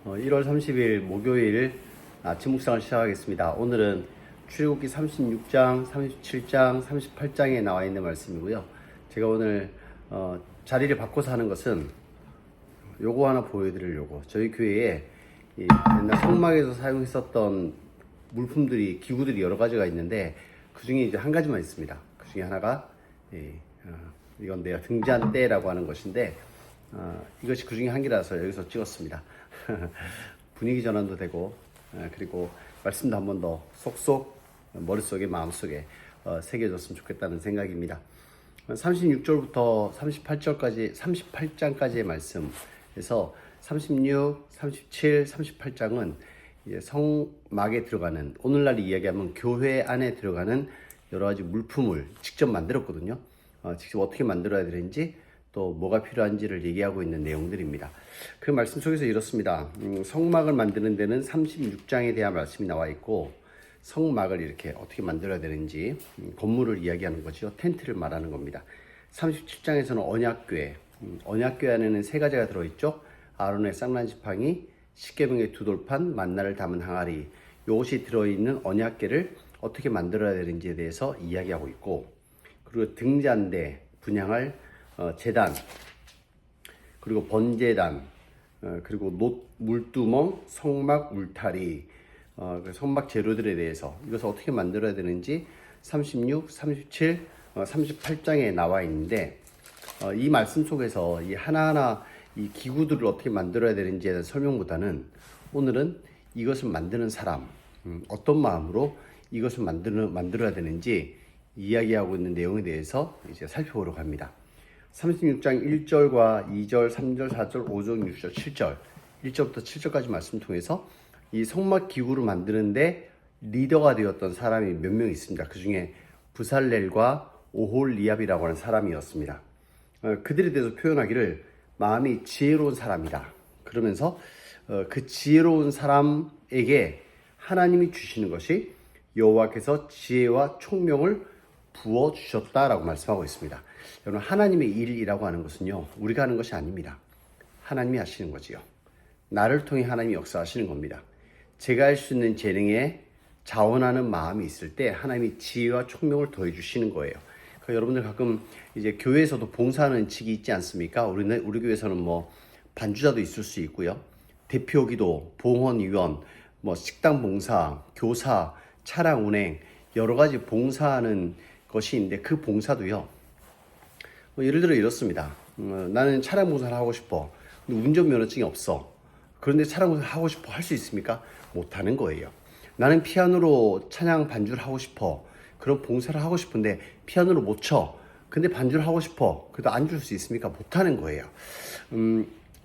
1월 30일 목요일 아침 묵상을 시작하겠습니다. 오늘은 출애굽기 36장, 37장, 38장에 나와 있는 말씀이고요. 제가 오늘 자리를 바꿔서 하는 것은 요거 하나 보여드리려고. 저희 교회에 옛날 성막에서 사용했었던 물품들이, 기구들이 여러 가지가 있는데 그 중에 이제 한 가지만 있습니다. 그 중에 하나가 이건 내가 등잔 때라고 하는 것인데 이것이 그 중에 한 개라서 여기서 찍었습니다. 분위기 전환도 되고 그리고 말씀도 한 번 더 쏙쏙 머릿속에 마음속에 새겨졌으면 좋겠다는 생각입니다. 36절부터 38장까지의 말씀에서 36, 37, 38장은 성막에 들어가는, 오늘날 이야기하면 교회 안에 들어가는 여러 가지 물품을 직접 만들었거든요. 직접 어떻게 만들어야 되는지 또 뭐가 필요한지를 얘기하고 있는 내용들입니다. 그 말씀 속에서 이렇습니다. 성막을 만드는 데는 36장에 대한 말씀이 나와 있고, 성막을 이렇게 어떻게 만들어야 되는지 건물을 이야기하는 거죠. 텐트를 말하는 겁니다. 37장에서는 언약궤, 언약궤 안에는 세 가지가 들어있죠. 아론의 쌍난 지팡이, 십계명의 두 돌판, 만나를 담은 항아리, 이것이 들어있는 언약궤를 어떻게 만들어야 되는지에 대해서 이야기하고 있고, 그리고 등잔대, 분향할 제단, 그리고 번제단, 그리고 물두멍, 성막 울타리, 성막 재료들에 대해서 이것을 어떻게 만들어야 되는지 36, 37, 38장에 나와 있는데, 이 말씀 속에서 이 하나하나 이 기구들을 어떻게 만들어야 되는지에 대한 설명보다는 오늘은 이것을 만드는 사람, 어떤 마음으로 이것을 만들어야 되는지 이야기하고 있는 내용에 대해서 이제 살펴보려고 합니다. 36장 1절과 2절, 3절, 4절, 5절, 6절, 7절, 1절부터 7절까지 말씀 통해서 이 성막 기구를 만드는데 리더가 되었던 사람이 몇 명 있습니다. 그 중에 부살렐과 오홀리압이라고 하는 사람이었습니다. 그들에 대해서 표현하기를 마음이 지혜로운 사람이다. 그러면서 그 지혜로운 사람에게 하나님이 주시는 것이 여호와께서 지혜와 총명을 부어주셨다라고 말씀하고 있습니다. 여러분, 하나님의 일이라고 하는 것은요, 우리가 하는 것이 아닙니다. 하나님이 하시는 거지요. 나를 통해 하나님이 역사하시는 겁니다. 제가 할 수 있는 재능에 자원하는 마음이 있을 때 하나님이 지혜와 총명을 더해 주시는 거예요. 그러니까 여러분들 가끔 이제 교회에서도 봉사하는 직이 있지 않습니까? 우리 교회에서는 뭐 반주자도 있을 수 있고요. 대표기도, 봉헌위원, 뭐 식당 봉사, 교사, 차량 운행, 여러 가지 봉사하는 것이 있는데 그 봉사도요, 예를 들어 이렇습니다. 나는 차량 봉사를 하고 싶어. 근데 운전면허증이 없어. 그런데 차량 봉사를 하고 싶어. 할 수 있습니까? 못하는 거예요. 나는 피아노로 찬양 반주를 하고 싶어. 그런 봉사를 하고 싶은데 피아노를 못 쳐. 근데 반주를 하고 싶어. 그래도 안 줄 수 있습니까? 못하는 거예요.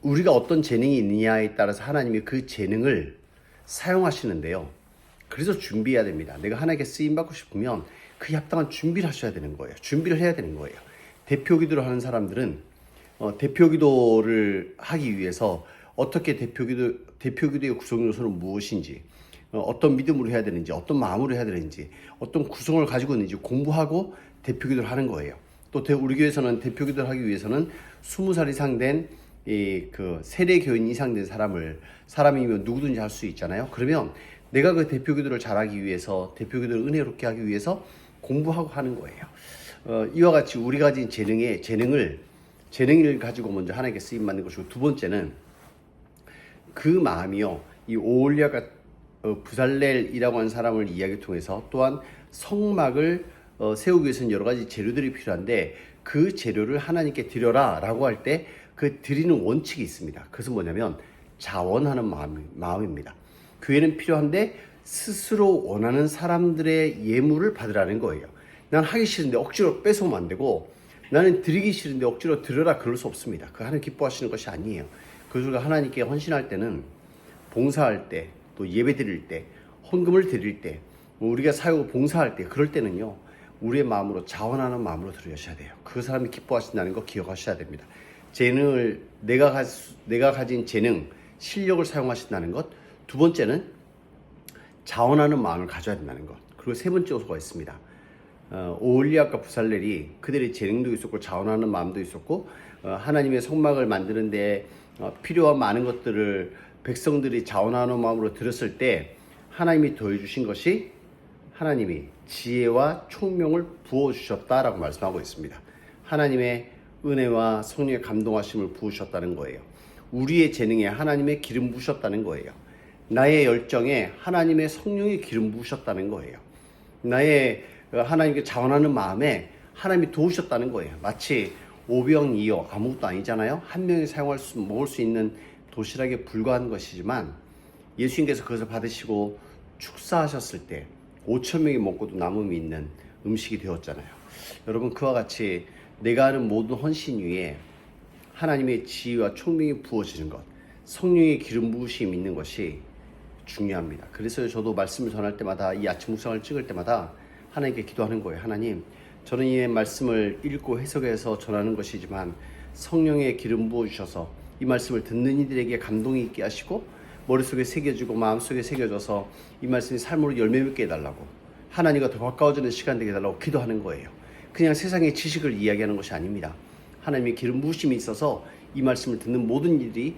우리가 어떤 재능이 있느냐에 따라서 하나님이 그 재능을 사용하시는데요. 그래서 준비해야 됩니다. 내가 하나님께 쓰임받고 싶으면 그 합당한 준비를 하셔야 되는 거예요. 준비를 해야 되는 거예요. 대표기도를 하는 사람들은 대표기도를 하기 위해서 어떻게 대표기도의 구성 요소는 무엇인지, 어떤 믿음으로 해야 되는지, 어떤 마음으로 해야 되는지, 어떤 구성을 가지고 있는지 공부하고 대표기도를 하는 거예요. 또 우리 교회에서는 대표기도를 하기 위해서는 20살 이상 된 그 세례교인 이상 된 사람이면 누구든지 할 수 있잖아요. 그러면 내가 그 대표기도를 잘하기 위해서, 대표기도를 은혜롭게 하기 위해서 공부하고 하는 거예요. 이와 같이 우리가 가진 재능을 가지고 먼저 하나님께 쓰임 받는 것이고, 두 번째는 그 마음이요, 이 오홀리아가 부살렐이라고 하는 사람을 이야기 통해서 또한 성막을 세우기 위해서는 여러 가지 재료들이 필요한데 그 재료를 하나님께 드려라 라고 할 때 그 드리는 원칙이 있습니다. 그것은 뭐냐면 자원하는 마음입니다. 교회는 필요한데 스스로 원하는 사람들의 예물을 받으라는 거예요. 난 하기 싫은데 억지로 뺏어오면 안 되고, 나는 드리기 싫은데 억지로 드려라, 그럴 수 없습니다. 그 하나님 기뻐하시는 것이 아니에요. 그래서 우리가 하나님께 헌신할 때는, 봉사할 때, 또 예배 드릴 때, 헌금을 드릴 때, 우리가 사역 봉사할 때, 그럴 때는요, 우리의 마음으로 자원하는 마음으로 드려야 돼요. 그 사람이 기뻐하신다는 거 기억하셔야 됩니다. 재능을 내가 가진 재능, 실력을 사용하신다는 것. 두 번째는 자원하는 마음을 가져야 된다는 것. 그리고 세 번째 요소가 있습니다. 오홀리압과 부살렐이 그들의 재능도 있었고 자원하는 마음도 있었고, 하나님의 성막을 만드는데 필요한 많은 것들을 백성들이 자원하는 마음으로 들었을 때 하나님이 더해주신 것이 하나님이 지혜와 총명을 부어주셨다라고 말씀하고 있습니다. 하나님의 은혜와 성령의 감동하심을 부으셨다는 거예요. 우리의 재능에 하나님의 기름 부으셨다는 거예요. 나의 열정에 하나님의 성령의 기름 부으셨다는 거예요. 나의 하나님께 자원하는 마음에 하나님이 도우셨다는 거예요. 마치 오병이어 아무것도 아니잖아요. 한 명이 먹을 수 있는 도시락에 불과한 것이지만 예수님께서 그것을 받으시고 축사하셨을 때 5천 명이 먹고도 남음이 있는 음식이 되었잖아요. 여러분, 그와 같이 내가 하는 모든 헌신 위에 하나님의 지혜와 총명이 부어지는 것, 성령의 기름 부으심이 있는 것이 중요합니다. 그래서 저도 말씀을 전할 때마다, 이 아침 묵상을 찍을 때마다 하나님께 기도하는 거예요. 하나님, 저는 이 말씀을 읽고 해석해서 전하는 것이지만 성령의 기름 부어주셔서 이 말씀을 듣는 이들에게 감동이 있게 하시고 머릿속에 새겨지고 마음속에 새겨져서 이 말씀이 삶으로 열매 맺게 해달라고, 하나님과 더 가까워지는 시간 되게 해달라고 기도하는 거예요. 그냥 세상의 지식을 이야기하는 것이 아닙니다. 하나님의 기름 부으심이 있어서 이 말씀을 듣는 모든 이들이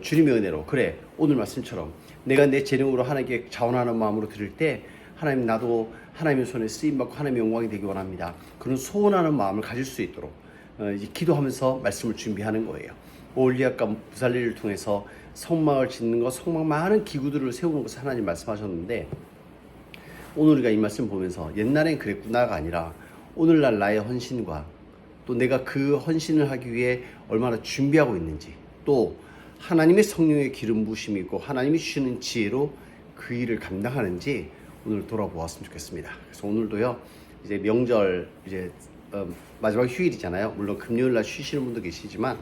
주님의 은혜로, 그래 오늘 말씀처럼 내가 내 재능으로 하나님께 자원하는 마음으로 들을 때 하나님, 나도 하나님의 손에 쓰임받고 하나님의 영광이 되기 원합니다. 그런 소원하는 마음을 가질 수 있도록 이제 기도하면서 말씀을 준비하는 거예요. 올리앗과 부살리를 통해서 성막을 짓는 것, 성막 많은 기구들을 세우는 것을 하나님 말씀하셨는데, 오늘 우리가 이 말씀 보면서 옛날엔 그랬구나가 아니라 오늘날 나의 헌신과 또 내가 그 헌신을 하기 위해 얼마나 준비하고 있는지, 또 하나님의 성령의 기름 부으심이 있고 하나님이 주시는 지혜로 그 일을 감당하는지 오늘 돌아보았으면 좋겠습니다. 그래서 오늘도요, 이제 명절 이제 마지막 휴일이잖아요. 물론 금요일날 쉬시는 분도 계시지만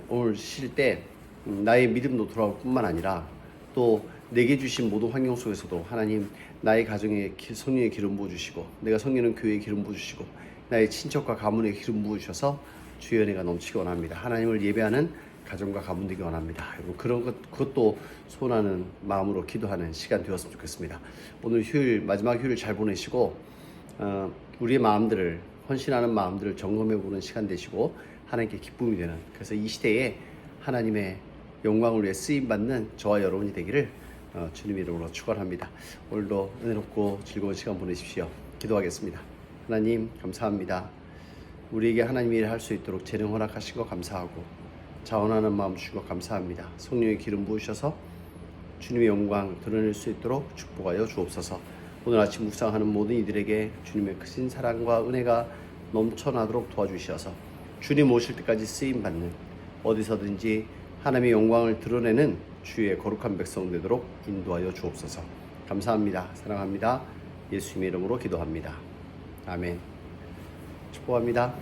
오늘 쉴 때 나의 믿음도 돌아올 뿐만 아니라 또 내게 주신 모든 환경 속에서도 하나님, 나의 가정에 성령의 기름 부어주시고, 내가 섬기는 교회에 기름 부어주시고, 나의 친척과 가문에 기름 부어주셔서 주의 은혜가 넘치기 원합니다. 하나님을 예배하는 가정과 가문 되기 원합니다. 그런 그것도 소원하는 마음으로 기도하는 시간 되었으면 좋겠습니다. 오늘 휴일, 마지막 휴일 잘 보내시고 우리의 마음들을, 헌신하는 마음들을 점검해 보는 시간 되시고 하나님께 기쁨이 되는, 그래서 이 시대에 하나님의 영광을 위해 쓰임받는 저와 여러분이 되기를 주님의 이름으로 축원합니다. 오늘도 은혜롭고 즐거운 시간 보내십시오. 기도하겠습니다. 하나님, 감사합니다. 우리에게 하나님의 일을 할 수 있도록 재능 허락하신 거 감사하고, 자원하는 마음 주시고 감사합니다. 성령의 기름 부으셔서 주님의 영광 드러낼 수 있도록 축복하여 주옵소서. 오늘 아침 묵상하는 모든 이들에게 주님의 크신 사랑과 은혜가 넘쳐나도록 도와주셔서 주님 오실 때까지 쓰임받는, 어디서든지 하나님의 영광을 드러내는 주의 거룩한 백성 되도록 인도하여 주옵소서. 감사합니다. 사랑합니다. 예수님의 이름으로 기도합니다. 아멘. 축복합니다.